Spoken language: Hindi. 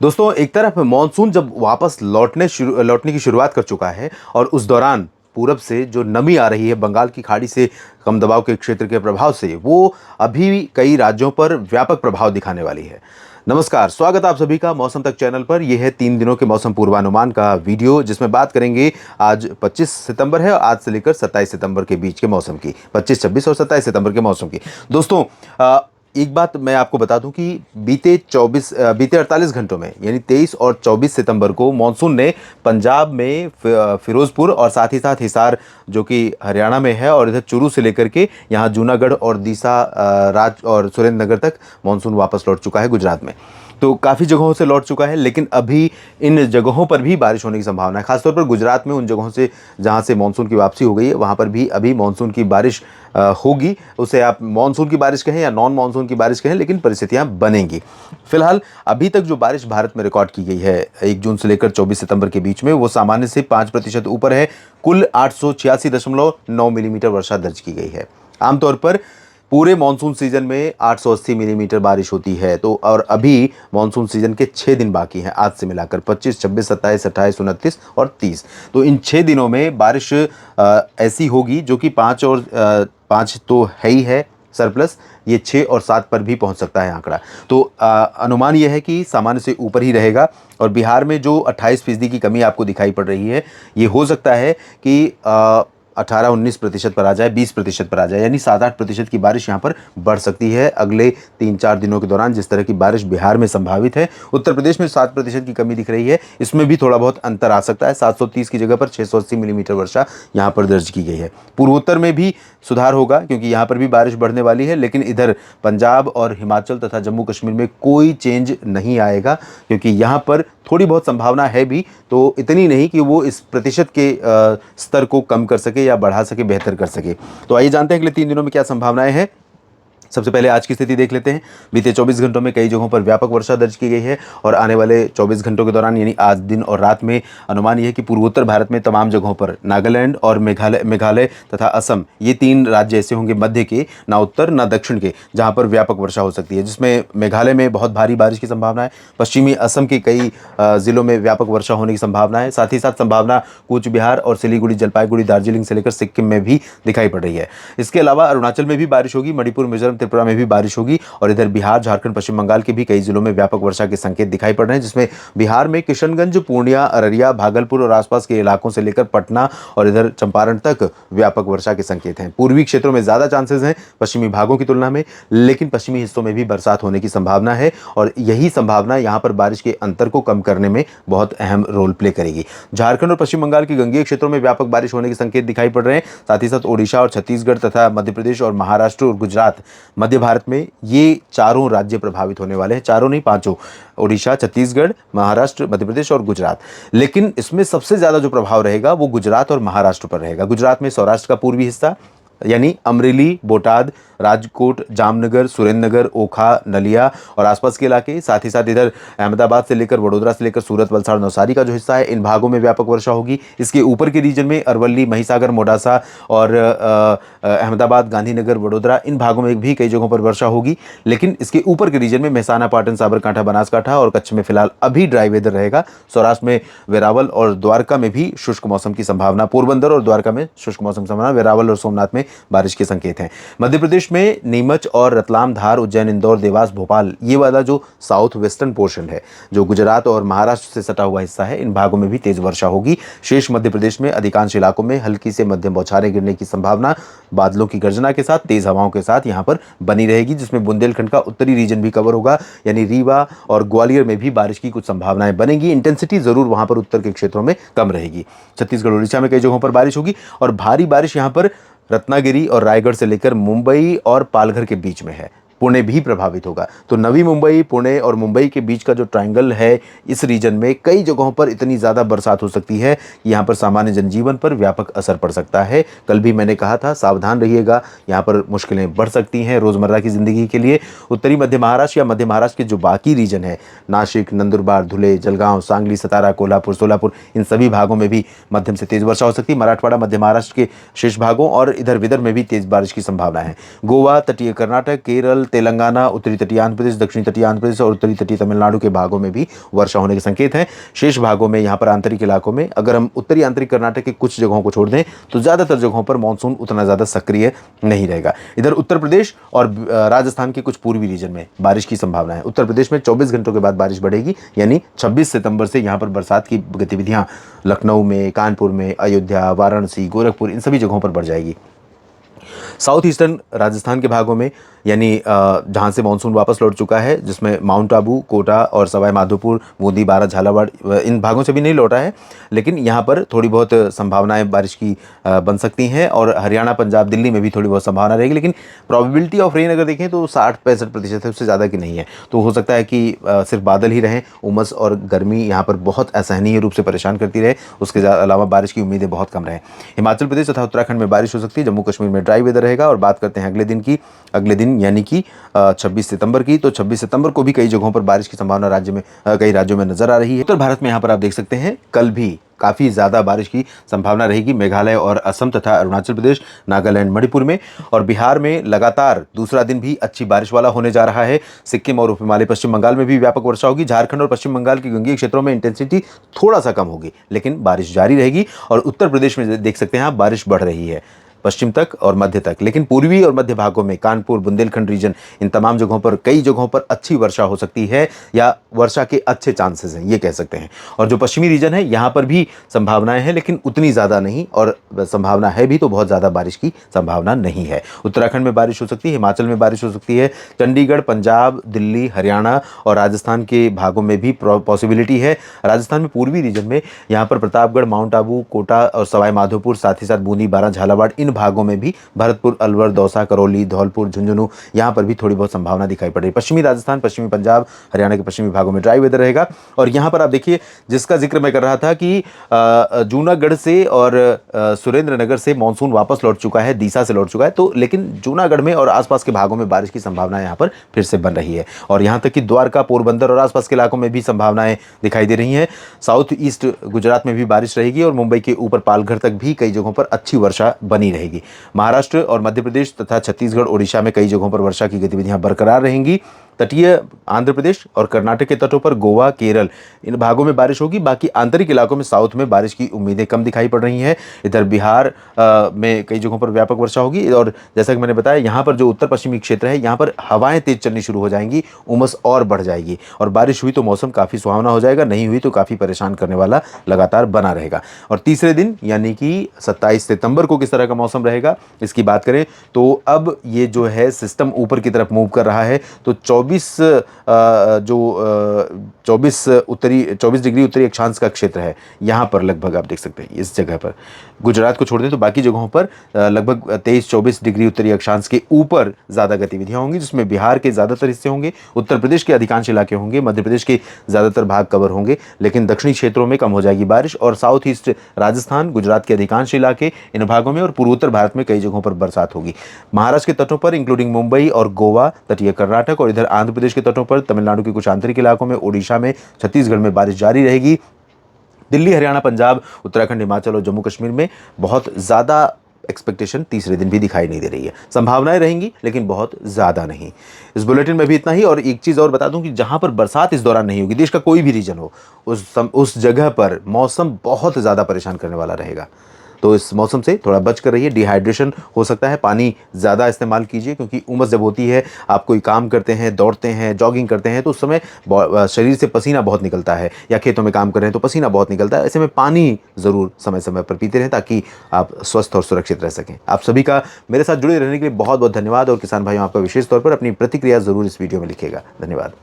दोस्तों, एक तरफ मॉनसून जब वापस लौटने की शुरुआत कर चुका है और उस दौरान पूरब से जो नमी आ रही है बंगाल की खाड़ी से कम दबाव के क्षेत्र के प्रभाव से, वो अभी भी कई राज्यों पर व्यापक प्रभाव दिखाने वाली है। नमस्कार, स्वागत आप सभी का मौसम तक चैनल पर। यह है 3 दिनों के मौसम पूर्वानुमान का वीडियो, जिसमें बात करेंगे आज 25 सितंबर है और आज से लेकर 27 सितंबर के बीच के मौसम की, 25, 26 और 27 सितंबर के मौसम की। दोस्तों, एक बात मैं आपको बता दूं कि बीते 48 घंटों में यानी 23 और 24 सितंबर को मानसून ने पंजाब में फिरोजपुर और साथ ही साथ हिसार जो कि हरियाणा में है और इधर चूरू से लेकर के यहाँ जूनागढ़ और दीसा राज और सुरेंद्रनगर तक मानसून वापस लौट चुका है गुजरात में। तो काफ़ी जगहों से लौट चुका है, लेकिन अभी इन जगहों पर भी बारिश होने की संभावना है। खासतौर पर गुजरात में उन जगहों से जहां से मानसून की वापसी हो गई है, वहां पर भी अभी मानसून की बारिश होगी। उसे आप मानसून की बारिश कहें या नॉन मानसून की बारिश कहें, लेकिन परिस्थितियां बनेंगी। फिलहाल अभी तक जो बारिश भारत में रिकॉर्ड की गई है 1 जून से लेकर 24 सितंबर के बीच में, वो सामान्य से 5% ऊपर है। कुल 886.9 मिलीमीटर वर्षा दर्ज की गई है। आमतौर पर पूरे मानसून सीजन में 880 मिलीमीटर बारिश होती है। तो और अभी मानसून सीजन के 6 दिन बाकी हैं, आज से मिलाकर 25, 26, 27, 28, 29 और 30। तो इन 6 दिनों में बारिश ऐसी होगी जो कि 5 तो है ही है सरप्लस, ये 6 और 7 पर भी पहुंच सकता है आंकड़ा। तो अनुमान यह है कि सामान्य से ऊपर ही रहेगा। और बिहार में जो 28% की कमी आपको दिखाई पड़ रही है, ये हो सकता है कि 18-19% पर आ जाए, 20% पर आ जाए, यानी 7-8% की बारिश यहाँ पर बढ़ सकती है अगले 3-4 दिनों के दौरान। जिस तरह की बारिश बिहार में संभावित है, उत्तर प्रदेश में 7% की कमी दिख रही है, इसमें भी थोड़ा बहुत अंतर आ सकता है। 730 की जगह पर 680 मिलीमीटर वर्षा यहाँ पर दर्ज की गई है। पूर्वोत्तर में भी सुधार होगा क्योंकि यहाँ पर भी बारिश बढ़ने वाली है, लेकिन इधर पंजाब और हिमाचल तथा जम्मू कश्मीर में कोई चेंज नहीं आएगा क्योंकि यहाँ पर थोड़ी बहुत संभावना है भी, तो इतनी नहीं कि वो इस प्रतिशत के स्तर को कम कर सके या बढ़ा सके, बेहतर कर सके। तो आइए जानते हैं अगले 3 दिनों में क्या संभावनाएं हैं। सबसे पहले आज की स्थिति देख लेते हैं। बीते 24 घंटों में कई जगहों पर व्यापक वर्षा दर्ज की गई है और आने वाले 24 घंटों के दौरान यानी आज दिन और रात में अनुमान यह है कि पूर्वोत्तर भारत में तमाम जगहों पर, नागालैंड और मेघालय तथा असम, ये 3 राज्य ऐसे होंगे मध्य के, ना उत्तर ना दक्षिण के, जहां पर व्यापक वर्षा हो सकती है, जिसमें मेघालय में बहुत भारी बारिश की संभावना है। पश्चिमी असम के कई जिलों में व्यापक वर्षा होने की संभावना है। साथ ही साथ संभावना कूच बिहार और सिलीगुड़ी, जलपाईगुड़ी, दार्जिलिंग से लेकर सिक्किम में भी दिखाई पड़ रही है। इसके अलावा अरुणाचल में भी बारिश होगी, मणिपुर, मिजोरम, त्रिपुरा में भी बारिश होगी और इधर बिहार, झारखंड, पश्चिम बंगाल के भी कई जिलों में व्यापक वर्षा के संकेत दिखाई पड़ रहे हैं, जिसमें बिहार में किशनगंज, पूर्णिया, अररिया, भागलपुर और आसपास के इलाकों से लेकर पटना और इधर चंपारण तक व्यापक वर्षा के संकेत हैं। पूर्वी क्षेत्रों में ज्यादा चांसेस हैं पश्चिमी भागों की तुलना में, लेकिन पश्चिमी हिस्सों में भी बरसात होने की संभावना है और यही संभावना यहां पर बारिश के अंतर को कम करने में बहुत अहम रोल प्ले करेगी। झारखंड और पश्चिम बंगाल के गंगेय क्षेत्रों में व्यापक बारिश होने के संकेत दिखाई पड़ रहे हैं। साथ ही साथ ओडिशा और छत्तीसगढ़ तथा मध्य प्रदेश और महाराष्ट्र और गुजरात, मध्य भारत में ये चारों राज्य प्रभावित होने वाले हैं। चारों नहीं, 5, ओडिशा, छत्तीसगढ़, महाराष्ट्र, मध्य प्रदेश और गुजरात। लेकिन इसमें सबसे ज्यादा जो प्रभाव रहेगा वो गुजरात और महाराष्ट्र पर रहेगा। गुजरात में सौराष्ट्र का पूर्वी हिस्सा यानी अमरेली, बोटाद, राजकोट, जामनगर, सुरेंद्रनगर, ओखा, नलिया और आसपास के इलाके, साथ ही साथ इधर अहमदाबाद से लेकर वडोदरा से लेकर सूरत, वलसाड़, नवसारी का जो हिस्सा है, इन भागों में व्यापक वर्षा होगी। इसके ऊपर के रीजन में अरवली, महिसागर, मोडासा और अहमदाबाद, गांधीनगर, वडोदरा, इन भागों में भी कई जगहों पर वर्षा होगी। लेकिन इसके ऊपर के रीजन में मेहसाना, पाटन, साबरकांठा, बनासकांठा और कच्छ में फिलहाल अभी ड्राई वेदर रहेगा। सौराष्ट्र में वेरावल और द्वारका में भी शुष्क मौसम की संभावना, पोरबंदर और द्वारका में शुष्क मौसम की संभावना, वेरावल और सोमनाथ में बारिश के संकेत हैं। मध्य प्रदेश में नीमच और रतलाम, धार, उज्जैन, इंदौर, देवास, भोपाल, ये वाला जो साउथ वेस्टर्न पोर्शन है, जो गुजरात और महाराष्ट्र से सटा हुआ हिस्सा है, इन भागों में भी तेज वर्षा होगी। शेष मध्य प्रदेश में अधिकांश इलाकों में हल्की से मध्यम बौछारें गिरने की संभावना बादलों की गर्जना के साथ, तेज हवाओं के साथ यहां पर बनी रहेगी, जिसमें बुंदेलखंड का उत्तरी रीजन भी कवर होगा, यानी रीवा और ग्वालियर में भी बारिश की कुछ संभावनाएं बनेगी। इंटेंसिटी जरूर वहां पर उत्तर के क्षेत्रों में कम रहेगी। छत्तीसगढ़, उड़ीसा में कई जगहों पर बारिश होगी और भारी बारिश यहां पर रत्नागिरी और रायगढ़ से लेकर मुंबई और पालघर के बीच में है। पुणे भी प्रभावित होगा। तो नवी मुंबई, पुणे और मुंबई के बीच का जो ट्रायंगल है, इस रीजन में कई जगहों पर इतनी ज़्यादा बरसात हो सकती है कि यहाँ पर सामान्य जनजीवन पर व्यापक असर पड़ सकता है। कल भी मैंने कहा था, सावधान रहिएगा, यहाँ पर मुश्किलें बढ़ सकती हैं रोज़मर्रा की ज़िंदगी के लिए। उत्तरी मध्य महाराष्ट्र या मध्य महाराष्ट्र के जो बाकी रीजन है, नासिक, नंदुरबार, धुले, जलगांव, सांगली, सतारा, कोल्हापुर, सोलापुर, इन सभी भागों में भी मध्यम से तेज़ वर्षा हो सकती है। मराठवाड़ा, मध्य महाराष्ट्र के शेष भागों और इधर विदर्भ में भी तेज़ बारिश की संभावना है। गोवा, तटीय कर्नाटक, केरल, तेलंगाना, उत्तरी तटीय आंध्र प्रदेश, दक्षिणी तटीय आंध्र प्रदेश और उत्तरी तटीय तमिलनाडु के भागों में भी वर्षा होने के संकेत हैं। शेष भागों में, यहाँ पर आंतरिक इलाकों में, अगर हम उत्तरी आंतरिक कर्नाटक के कुछ जगहों को छोड़ दें तो ज़्यादातर जगहों पर मानसून उतना ज़्यादा सक्रिय नहीं रहेगा। इधर उत्तर प्रदेश और राजस्थान के कुछ पूर्वी रीजन में बारिश की संभावना है। उत्तर प्रदेश में 24 घंटों के बाद बारिश बढ़ेगी, यानी 26 सितंबर से यहाँ पर बरसात की गतिविधियाँ लखनऊ में, कानपुर में, अयोध्या, वाराणसी, गोरखपुर, इन सभी जगहों पर बढ़ जाएगी। साउथ ईस्टर्न राजस्थान के भागों में, यानी जहाँ से मानसून वापस लौट चुका है, जिसमें माउंट आबू, कोटा और सवाई माधोपुर, बूंदी, बारां, झालावाड़, इन भागों से भी नहीं लौटा है, लेकिन यहाँ पर थोड़ी बहुत संभावनाएं बारिश की बन सकती हैं। और हरियाणा, पंजाब, दिल्ली में भी थोड़ी बहुत संभावना रहेगी, लेकिन प्रोबेबिलिटी ऑफ रेन अगर देखें तो 60-65% है, उससे ज़्यादा की नहीं है। तो हो सकता है कि सिर्फ बादल ही रहें, उमस और गर्मी यहाँ पर बहुत असहनीय रूप से परेशान करती रहे, उसके अलावा बारिश की उम्मीदें बहुत कम रहें। हिमाचल प्रदेश तथा उत्तराखंड में बारिश हो सकती है, जम्मू कश्मीर में ड्राई वेदर रहेगा। और बात करते हैं अगले दिन की, अगले दिन यानी कि 26 सितंबर की, तो 26 सितंबर को भी कई जगहों पर बारिश की संभावना राज्य में, कई राज्यों में नजर आ रही है। उत्तर भारत में यहाँ पर आप देख सकते हैं कल भी काफ़ी ज़्यादा बारिश की संभावना रहेगी। मेघालय और असम तथा अरुणाचल प्रदेश, नागालैंड, मणिपुर में और बिहार में लगातार दूसरा दिन भी अच्छी बारिश वाला होने जा रहा है। सिक्किम और उप हिमालय पश्चिम बंगाल में भी व्यापक वर्षा होगी। झारखंड और पश्चिम बंगाल के गंगीय क्षेत्रों में इंटेंसिटी थोड़ा सा कम होगी, लेकिन बारिश जारी रहेगी। और उत्तर प्रदेश में देख सकते हैं आप, बारिश बढ़ रही है पश्चिम तक और मध्य तक, लेकिन पूर्वी और मध्य भागों में, कानपुर, बुंदेलखंड रीजन, इन तमाम जगहों पर, कई जगहों पर अच्छी वर्षा हो सकती है, या वर्षा के अच्छे चांसेस हैं, ये कह सकते हैं। और जो पश्चिमी रीजन है, यहाँ पर भी संभावनाएं हैं, लेकिन उतनी ज़्यादा नहीं, और संभावना है भी तो बहुत ज़्यादा बारिश की संभावना नहीं है। उत्तराखंड में बारिश हो सकती है, हिमाचल में बारिश हो सकती है, चंडीगढ़, पंजाब, दिल्ली, हरियाणा और राजस्थान के भागों में भी पॉसिबिलिटी है। राजस्थान में पूर्वी रीजन में, यहाँ पर प्रतापगढ़, माउंट आबू, कोटा और सवाई माधोपुर, साथ ही साथ बूंदी, बारां, झालावाड़, इन भागों में भी, भरतपुर, अलवर, दौसा, करौली, धौलपुर, झुंझुनू, यहाँ पर भी थोड़ी बहुत संभावना दिखाई पड़ रही है। पश्चिमी राजस्थान, पश्चिमी पंजाब, हरियाणा के पश्चिमी भागों में ड्राई वेदर रहेगा। और यहाँ पर आप देखिए, जिसका जिक्र मैं कर रहा था कि जूनागढ़ से और सुरेंद्रनगर से मानसून वापस लौट चुका है, दीसा से लौट चुका है, तो लेकिन जूनागढ़ में और आसपास के भागों में बारिश की संभावना यहाँ पर फिर से बन रही है। और यहाँ तक कि द्वारका, पोरबंदर और आसपास के इलाकों में भी संभावनाएं दिखाई दे रही हैं। साउथ ईस्ट गुजरात में भी बारिश रहेगी और मुंबई के ऊपर पालघर तक भी कई जगहों पर अच्छी वर्षा बनी रहेगी। महाराष्ट्र और मध्य प्रदेश तथा छत्तीसगढ़, ओडिशा में कई जगहों पर वर्षा की गतिविधियां बरकरार रहेंगी। तटीय आंध्र प्रदेश और कर्नाटक के तटों पर, गोवा, केरल, इन भागों में बारिश होगी। बाकी आंतरिक इलाकों में, साउथ में बारिश की उम्मीदें कम दिखाई पड़ रही हैं। इधर बिहार में कई जगहों पर व्यापक वर्षा होगी। और जैसा कि मैंने बताया, यहाँ पर जो उत्तर पश्चिमी क्षेत्र है, यहाँ पर हवाएं तेज चलनी शुरू हो जाएंगी, उमस और बढ़ जाएगी। और बारिश हुई तो मौसम काफ़ी सुहावना हो जाएगा, नहीं हुई तो काफ़ी परेशान करने वाला लगातार बना रहेगा। और तीसरे दिन यानी कि 27 सितंबर को किस तरह का मौसम रहेगा, इसकी बात करें तो अब ये जो है सिस्टम ऊपर की तरफ मूव कर रहा है, तो 24 डिग्री उत्तरी अक्षांश का क्षेत्र है, यहाँ पर लगभग आप देख सकते हैं, इस जगह पर गुजरात को छोड़ दें तो बाकी जगहों पर लगभग 23-24 डिग्री उत्तरी अक्षांश के ऊपर ज़्यादा गतिविधियाँ होंगी, जिसमें बिहार के ज़्यादातर हिस्से होंगे, उत्तर प्रदेश के अधिकांश इलाके होंगे, मध्य प्रदेश के ज़्यादातर भाग कवर होंगे, लेकिन दक्षिणी क्षेत्रों में कम हो जाएगी बारिश। और साउथ ईस्ट राजस्थान, गुजरात के अधिकांश इलाके, इन भागों में और पूर्वोत्तर भारत में कई जगहों पर बरसात होगी। महाराष्ट्र के तटों पर इंक्लूडिंग मुंबई और गोवा, तटीय कर्नाटक और इधर आंध्र प्रदेश के तटों पर, तमिलनाडु के कुछ आंतरिक इलाकों में, ओडिशा में, छत्तीसगढ़ में बारिश जारी रहेगी। दिल्ली, हरियाणा, पंजाब, उत्तराखंड, हिमाचल और जम्मू कश्मीर में बहुत ज़्यादा एक्सपेक्टेशन तीसरे दिन भी दिखाई नहीं दे रही है। संभावनाएं रहेंगी, लेकिन बहुत ज़्यादा नहीं। इस बुलेटिन में भी इतना ही। और एक चीज़ और बता दूं कि जहां पर बरसात इस दौरान नहीं होगी, देश का कोई भी रीजन हो, उस जगह पर मौसम बहुत ज़्यादा परेशान करने वाला रहेगा। तो इस मौसम से थोड़ा बच कर रहिए। डिहाइड्रेशन हो सकता है, पानी ज़्यादा इस्तेमाल कीजिए, क्योंकि उमस जब होती है, आप कोई काम करते हैं, दौड़ते हैं, जॉगिंग करते हैं, तो उस समय शरीर से पसीना बहुत निकलता है, या खेतों में काम कर रहे हैं तो पसीना बहुत निकलता है। ऐसे में पानी ज़रूर समय समय पर पीते रहें, ताकि आप स्वस्थ और सुरक्षित रह सकें। आप सभी का मेरे साथ जुड़े रहने के लिए बहुत बहुत धन्यवाद। और किसान भाइयों, आपका विशेष तौर पर अपनी प्रतिक्रिया ज़रूर इस वीडियो में लिखिएगा। धन्यवाद।